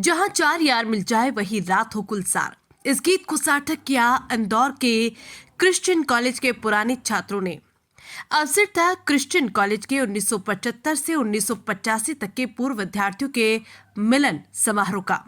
जहां चार यार मिल जाए वही रात हो गुलजार। इस गीत को सार्थक किया इंदौर के क्रिश्चियन कॉलेज के पुराने छात्रों ने। अवसर था क्रिश्चियन कॉलेज के 1975 से 1985 तक के पूर्व विद्यार्थियों के मिलन समारोह का।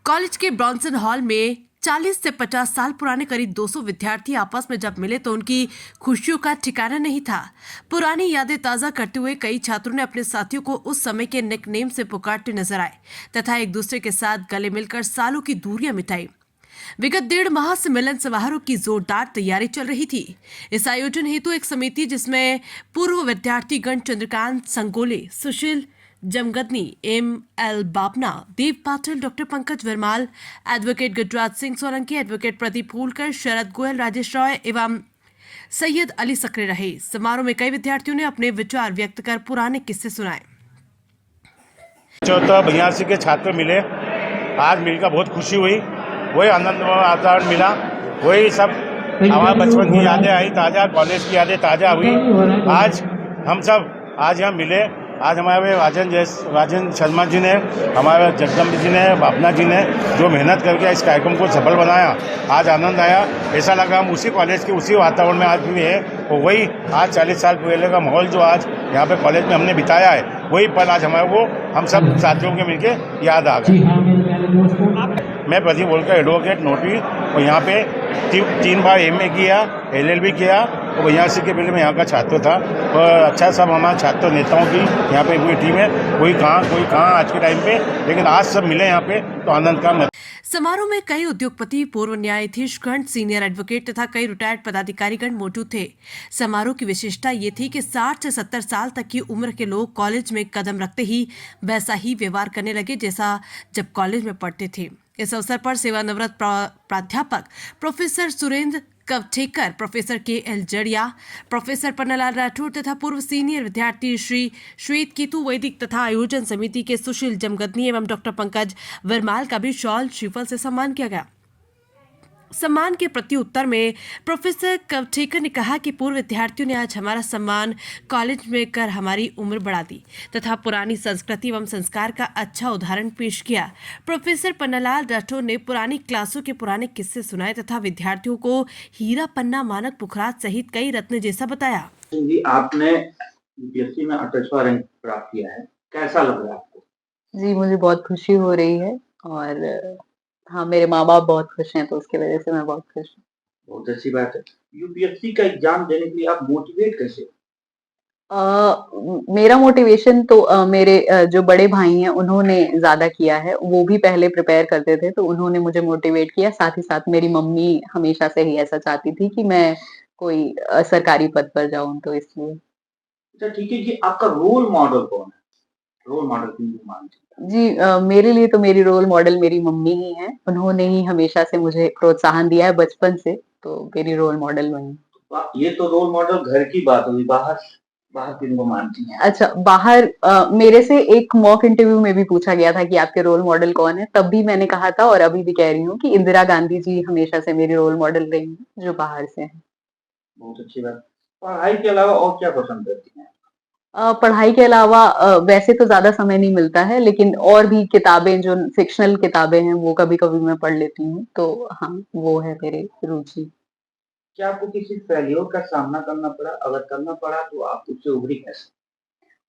कॉलेज के ब्रॉन्सन हॉल में 40 से 50 साल पुराने करीब 200 विद्यार्थी आपस में जब मिले तो उनकी खुशियों का ठिकाना नहीं था। पुरानी यादें ताजा करते हुए कई छात्रों ने अपने साथियों को उस समय के निकनेम से पुकारते नजर आए तथा एक दूसरे के साथ गले मिलकर सालों की दूरियां मिटाई। विगत 1.5 माह से मिलन समारोह की जोरदार तैयारी चल रही थी। इस आयोजन हेतु एक समिति जिसमें पूर्व विद्यार्थीगण चंद्रकांत संगोले, सुशील जमगदनी, एम.एल. बापना, देव Patil, doctor Pankaj वर्माल, advocate Gajraj Singh Solanki, advocate Pradeep फूलकर, शरद गोयल, राजेश रॉय एवं सैयद अली सक्रे रहे। समारोह में कई विद्यार्थियों ने अपने विचार व्यक्त कर पुराने किस्से सुनाए। 82 के छात्र मिले, आज मिलकर बहुत खुशी हुई, वही आनंद वातावरण मिला, वही सब हमारे बचपन की यादें आई ताज़ा, कॉलेज की यादें ताज़ा हुई। आज हम सब आज यहाँ मिले। आज हमारे राजन शर्मा जी ने, हमारे जगदम्ब जी ने, बापना जी ने जो मेहनत करके इस कार्यक्रम को सफल बनाया, आज आनंद आया। ऐसा लगा हम उसी कॉलेज के उसी वातावरण में आज भी है, और वही आज 40 साल पहले का माहौल जो आज यहाँ पे कॉलेज में हमने बिताया है, वही पल आज हमारे को हम सब साथियों के मिलके याद आ गए। मैं प्रदीप बोलकर एडवोकेट नोटरी, और यहाँ पे 3 बार MA किया, LLB किया, और यहाँ से के पहले मैं यहाँ का छात्र था। और अच्छा सब हमारे छात्र नेताओं की यहाँ पे पूरी टीम है, कोई कहाँ आज के टाइम पे, लेकिन आज सब मिले यहाँ पे तो आनंद का। समारोह में कई उद्योगपति, पूर्व न्यायाधीशगण, सीनियर एडवोकेट तथा कई रिटायर्ड पदाधिकारीगण मौजूद थे। समारोह की विशेषता ये थी कि 60 से 70 साल तक की उम्र के लोग कॉलेज में कदम रखते ही वैसा ही व्यवहार करने लगे जैसा जब कॉलेज में पढ़ते थे। इस अवसर पर सेवानिवृत्त प्राध्यापक professor Surendra Kavthekar, professor KL Jadiya, professor Pannalal Rathore तथा पूर्व सीनियर विद्यार्थी श्री श्वेत केतु वैदिक तथा आयोजन समिति के सुशील जमगदनी एवं डॉक्टर पंकज वर्माल का भी शॉल श्रीफल से सम्मान किया गया। सम्मान के प्रति उत्तर में प्रोफेसर कवठेकर ने कहा कि पूर्व विद्यार्थियों ने आज हमारा सम्मान कॉलेज में कर हमारी उम्र बढ़ा दी तथा पुरानी संस्कृति एवं संस्कार का अच्छा उदाहरण पेश किया। प्रोफेसर पन्नालाल राठौर ने पुरानी क्लासों के पुराने किस्से सुनाए तथा विद्यार्थियों को हीरा पन्ना, मानक पुखराज सहित कई रत्न जैसा बताया। जी, आपने UPSC में 28वां रैंक प्राप्त किया है, कैसा लग रहा है आपको? जी, मुझे बहुत खुशी हो रही है और हाँ, मेरे माँ-बाप बहुत खुश हैं, तो उसकी वजह से मैं बहुत खुश हूँ। बहुत अच्छी बात है। UPSC का एग्ज़ाम देने के लिए आप मोटिवेट कैसे हो? मेरा मोटिवेशन तो मेरे जो बड़े भाई हैं, उन्होंने ज़्यादा किया है। वो भी पहले प्रिपेयर करते थे, तो उन्होंने मुझे मोटिवेट किया। साथ ही साथ मेरी मम्मी हमेशा से ही ऐसा चाहती थी कि मैं कोई सरकारी पद पर जाऊँ, तो इसलिए। अच्छा ठीक है जी, आपका रोल मॉडल कौन है? रोल मॉडल किनको मानते हैं? जी, मेरे लिए तो मेरी रोल मॉडल मेरी मम्मी ही हैं। उन्होंने ही हमेशा से मुझे प्रोत्साहन दिया है बचपन से, तो मेरी रोल मॉडल वही हैं। ये तो रोल मॉडल घर की बात हुई, बाहर बाहर किनको मानती हैं? अच्छा, बाहर मेरे से एक मॉक इंटरव्यू में भी पूछा गया था कि आपके रोल मॉडल कौन है? तब भी मैंने कहा था और अभी भी कह रही हूँ कि इंदिरा गांधी जी हमेशा से मेरी रोल मॉडल रही हैं, जो बाहर से हैं। बहुत अच्छी बात। पढ़ाई के अलावा और क्या पसंद करती हैं? पढ़ाई के अलावा वैसे तो ज़्यादा समय नहीं मिलता है, लेकिन और भी किताबें जो फ़िक्शनल किताबें हैं, वो कभी-कभी मैं पढ़ लेती हूँ। तो हाँ, वो है मेरी रुचि। क्या आपको किसी फेल्योर का सामना करना पड़ा? अगर करना पड़ा तो आप उससे उभरी कैसे?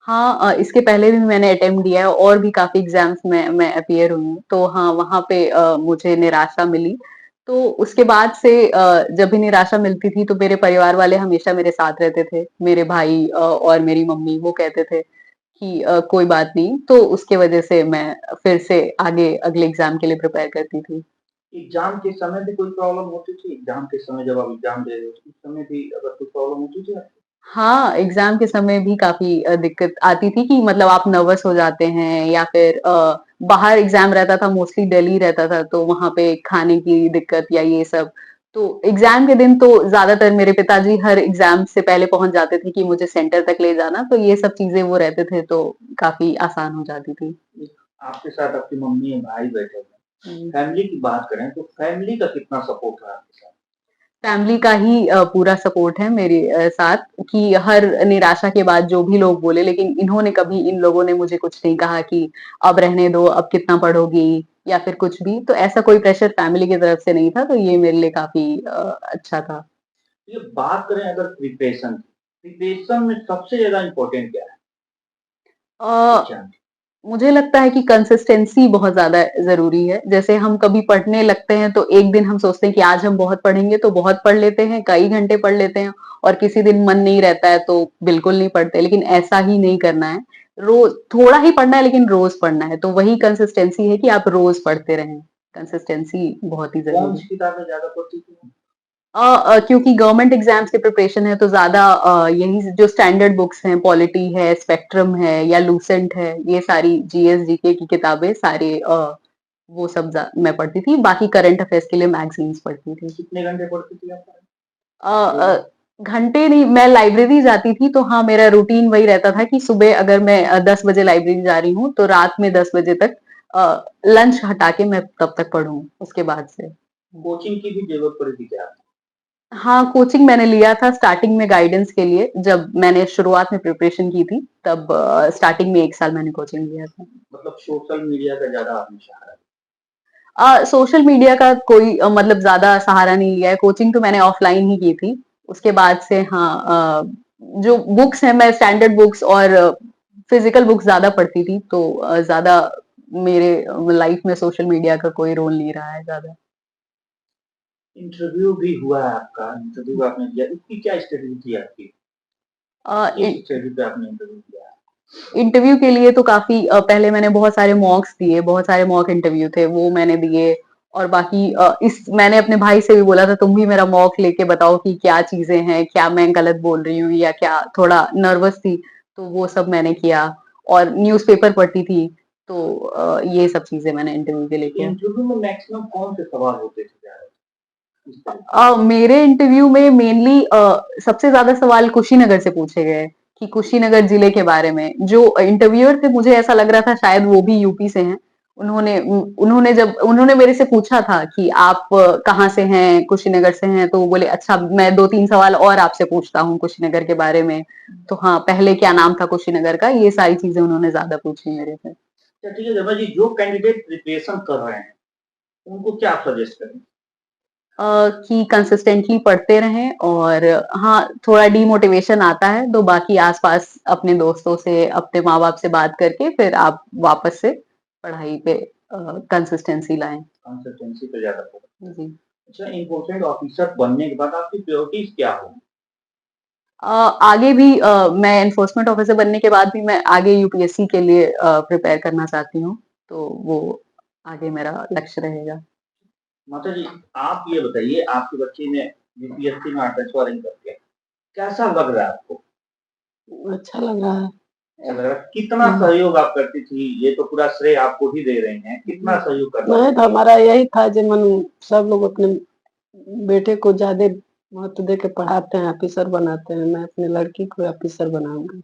हाँ, इसके पहले भी मैंने अटेम्प्ट दिया है और भी काफ़ी एग्ज़ाम्स में मैं अपीयर हुई हूँ। तो हाँ, वहाँ पे मुझे निराशा मिली। तो उसके बाद से जब भी निराशा मिलती थी तो मेरे परिवार वाले हमेशा मेरे साथ रहते थे। मेरे भाई और मेरी मम्मी वो कहते थे कि कोई बात नहीं, तो उसके वजह से मैं फिर से आगे अगले एग्ज़ाम के लिए प्रिपेयर करती थी। एग्ज़ाम के समय भी कोई प्रॉब्लम होती थी? एग्ज़ाम के समय जब आप एग्ज़ाम दे रहे हो, उस समय भी अगर कोई प्रॉब्लम होती थी आपको? हाँ, एग्ज़ाम के समय भी काफ़ी दिक्कत आती थी कि मतलब आप नर्वस हो जाते हैं या फिर बाहर एग्ज़ाम रहता था, मोस्टली दिल्ली रहता था, तो वहाँ पे खाने की दिक्कत या ये सब। तो एग्जाम के दिन तो ज्यादातर मेरे पिताजी हर एग्जाम से पहले पहुंच जाते थे कि मुझे सेंटर तक ले जाना, तो ये सब चीजें वो रहते थे तो काफी आसान हो जाती थी। आपके साथ आपकी मम्मी और भाई बैठे हुए हैं। हम्म। फैमिली की बात करें तो फैमिली का कितना सपोर्ट रहा आपके साथ? फैमिली का ही पूरा सपोर्ट है मेरे साथ कि हर निराशा के बाद जो भी लोग बोले, लेकिन इन्होंने कभी इन लोगों ने मुझे कुछ नहीं कहा कि अब रहने दो, अब कितना पढ़ोगी या फिर कुछ भी। तो ऐसा कोई प्रेशर फैमिली की तरफ से नहीं था, तो ये मेरे लिए काफ़ी अच्छा था। ये बात करें अगर प्रिपरेशन की, प्रिपरेशन में सबसे ज़्यादा इम्पोर्टेंट क्या है अ, एग्ज़ाम में? मुझे लगता है कि कंसिस्टेंसी बहुत ज़्यादा ज़रूरी है। जैसे हम कभी पढ़ने लगते हैं तो एक दिन हम सोचते हैं कि आज हम बहुत पढ़ेंगे तो बहुत पढ़ लेते हैं, कई घंटे पढ़ लेते हैं और किसी दिन मन नहीं रहता है तो बिल्कुल नहीं पढ़ते। लेकिन ऐसा ही नहीं करना है। रोज़ थोड़ा ही पढ़ना है लेकिन रोज़ पढ़ना है। तो वही कंसिस्टेंसी है कि आप रोज़ पढ़ते रहें। कंसिस्टेंसी बहुत ही ज़रूरी कौन-सी है। किताबें ज़्यादा पढ़ती थी? क्योंकि गवर्नमेंट एग्जाम्स की प्रिपरेशन है तो ज्यादा यही जो स्टैंडर्ड बुक्स हैं, पॉलिटी है, स्पेक्ट्रम है या लूसेंट है, ये सारी जीएस जीके की किताबें सारे वो सब मैं पढ़ती थी। बाकी करंट अफेयर्स के लिए मैगजीन्स पढ़ती थी। कितने घंटे पढ़ती थी आप? अ, रोज़? घंटे नहीं, मैं लाइब्रेरी जाती थी तो हाँ मेरा रूटीन वही रहता था कि सुबह अगर मैं 10 बजे लाइब्रेरी जा रही हूँ तो रात में 10 बजे तक लंच हटा के मैं तब तक पढूं उसके बाद से। कोचिंग की भी ज़रूरत पड़ी थी क्या? हाँ, कोचिंग मैंने लिया था स्टार्टिंग में गाइडेंस के लिए, जब मैंने शुरुआत में प्रिपरेशन की थी, तब स्टार्टिंग में 1 साल मैंने कोचिंग लिया था। मतलब सोशल मीडिया का ज़्यादा आपने सहारा सोशल मीडिया का कोई मतलब ज़्यादा सहारा नहीं लिया है, कोचिंग तो मैंने ऑफलाइन ही की थी। उसके बाद से हाँ जो बुक्स हैं मैं स्टैंडर्ड बुक्स और फिजिकल बुक्स ज़्यादा पढ़ती थी, तो ज़्यादा मेरे लाइफ में सोशल मीडिया का कोई रोल नहीं रहा है ज़्यादा। इंटरव्यू भी हुआ है आपका, इंटरव्यू आपने दिया, इसकी क्या स्ट्रेटजी थी आपकी? अ, किस इ स्टडी पे आपने इंटरव्यू दिया? इंटरव्यू के लिए तो काफ़ी पहले मैंने बहुत सारे मॉक्स दिए, बहुत सारे मॉक इंटरव्यू थे, वो मैंने दिए और बाकी इस मैंने अपने भाई से भी बोला था तुम भी मेरा मॉक लेके बताओ कि क्या चीज़ें हैं, क्या मैं गलत बोल रही हूँ या क्या थोड़ा नर्वस थी, तो वो सब मैंने किया और न्यूज़पेपर पढ़ती थी, तो ये सब चीज़ें मैंने इंटरव्यू के लिए किया। इंटरव्यू में मैक्सिमम कौन से सवाल होते थे ज़्यादा? इस तरह के? मेरे इंटरव्यू में मेनली सबसे ज्यादा सवाल कुशीनगर से पूछे गए कि कुशीनगर जिले के बारे में। जो इंटरव्यूअर थे मुझे ऐसा लग रहा था शायद वो भी यूपी से हैं। उन्होंने मेरे से पूछा था कि आप कहाँ से हैं, कुशीनगर से हैं, तो वो बोले अच्छा मैं 2-3 सवाल और आपसे पूछता हूँ कुशीनगर के बारे में। तो हाँ पहले क्या नाम था कुशीनगर का, ये सारी चीजें उन्होंने ज्यादा पूछी मेरे से। अच्छा ठीक है, जब जी जो कैंडिडेट प्रिपरेशन कर रहे हैं, उनको क्या आप सजेस्ट करें? कि कंसिस्टेंटली पढ़ते रहें और हाँ थोड़ा डीमोटिवेशन आता है तो बाकी आसपास अपने दोस्तों से अपने माँ बाप से बात करके फिर आप वापस से पढ़ाई पे कंसिस्टेंसी लाएं। कंसल्टेंसी पे ज़्यादा फोकस। जी। अच्छा, इन्फोर्समेंट ऑफिसर बनने के बाद आपकी प्रायोरिटीज़ क्या होंगी? आगे भी मैं एनफोर्समेंट ऑफिसर बनने के बाद भी मैं आगे यूपीएससी के लिए प्रिपेयर करना चाहती हूँ, तो वो आगे मेरा लक्ष्य रहेगा। माता जी, आप ये बताइए, आपके बच्चे ने यूपीएससी में 8वां रैंक कर लिया, कैसा लग रहा है आपको? अच्छा लग रहा है। अच्छा लग रहा है? कितना हुँ। सहयोग आप करती थी? ये तो पूरा श्रेय आपको ही दे रही हैं, कितना सहयोग कर नहीं पाती तो थी? हमारा यही था जे मन सब लोग अपने बेटे को ज़्यादा महत्व दे के पढ़ाते हैं, ऑफिसर बनाते हैं। मैं अपनी लड़की को ऑफिसर बनाऊँगी।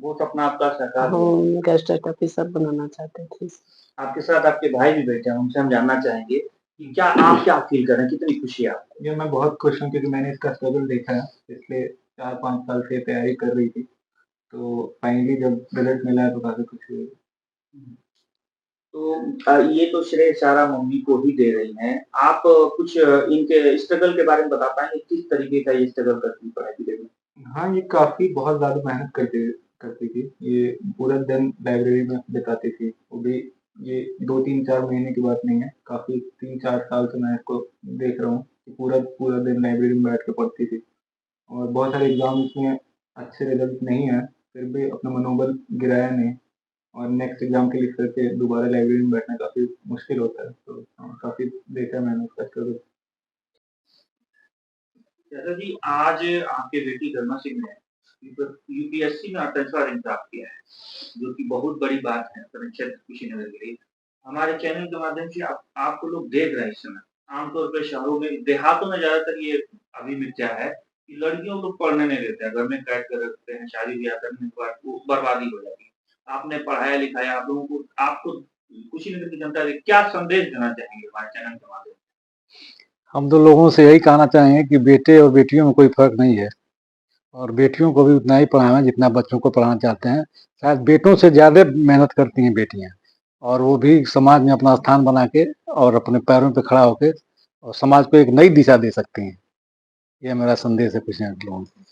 वो सपना आपका साकार हुआ। हम गेस्टेड ऑफिसर बनाना चाहते थे। आपके साथ आपके भाई भी बैठे हैं, उनसे हम जानना चाहेंगे कि क्या आप क्या फ़ील कर रहे हैं? कितनी खुशी है आपको? जी, मैं बहुत खुश हूँ क्योंकि मैंने इसका स्ट्रगल देखा है, पिछले 4-5 साल से तैयारी कर रही थी। तो फाइनली जब रिज़ल्ट मिला है तो काफ़ी खुशी हुई। तो ये तो श्रेय सारा मम्मी को ही दे रही हैं। आप कुछ इनके स्ट्रगल के बारे में बता पाएँगे, किस तरीके का ये स्ट्रगल करती हैं पढ़ाई के लिए? हाँ, ये काफ़ी बहुत ज़्यादा मेहनत करती थी। ये पूरा दिन लाइब्रेरी में बिताती थी। वो भी ये 2-3 4 महीने की बात नहीं है, काफ़ी 3-4 साल से मैं इसको देख रहा हूँ कि पूरा दिन लाइब्रेरी में बैठ के पढ़ती थी। और बहुत सारे एग्ज़ाम्स में अच्छे रिज़ल्ट नहीं आए, फिर भी अपना मनोबल गिराया नहीं और नेक्स्ट एग्ज़ाम के लिए फिर से दोबारा लाइब्रेरी में बैठना काफ़ी मुश्किल होता है। तो काफ़ी देखा मैंने उसका स्ट्रगल। जैसा जी आज आपके बेटी धर्मा सिंह ने यूपीएससी में 8वां रैंक प्राप्त किया है, जो कि बहुत बड़ी बात है अपने क्षेत्र कुशीनगर के लिए। हमारे चैनल के माध्यम से आप आपको लोग देख रहे हैं इस समय। आमतौर पे शहरों में, देहातों में ज्यादातर ये अभी मिथ्या है कि लड़कियों को पढ़ने नहीं देते हैं, घर में कैद कर रखते हैं, शादी ब्याह करने के बाद वो बर्बादी हो जाती है। आपने पढ़ाया लिखाया, आप लोगों को, आपको कुशीनगर की जनता से क्या संदेश देना चाहेंगे हमारे चैनल के माध्यम से? हम तो लोगों से यही कहना चाहेंगे कि बेटे और बेटियों में कोई फर्क नहीं है और बेटियों को भी उतना ही पढ़ाना जितना बच्चों को पढ़ाना चाहते हैं। शायद बेटों से ज़्यादा मेहनत करती हैं बेटियां, और वो भी समाज में अपना स्थान बना के और अपने पैरों पे खड़ा होके और समाज को एक नई दिशा दे सकती हैं। ये मेरा संदेश है कुशीनगर के लोगों को।